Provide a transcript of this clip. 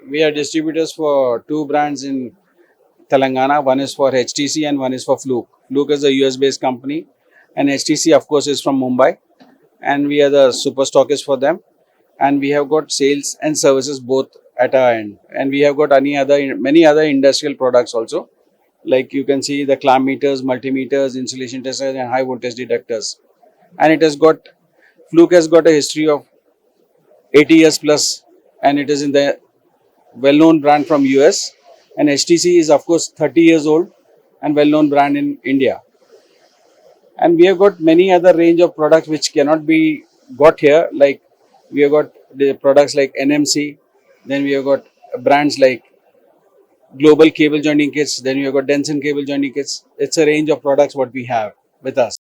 We are distributors for two brands in Telangana. One is for HTC and one is for Fluke. Fluke is a US based company, and HTC, of course, is from Mumbai. And we are the super stockists for them. And we have got sales and services both at our end. And we have got many other industrial products also. Like you can see the clamp meters, multimeters, insulation testers, and high voltage detectors. And it has got Fluke has got a history of 80 years plus, and it is in the well-known brand from US. And HTC is of course 30 years old and well-known brand in India. And we have got many other range of products which cannot be got here. Like we have got the products like NMC, then we have got brands like Global Cable Joining Kits, then we have got Denson Cable Joining Kits. It's a range of products what we have with us.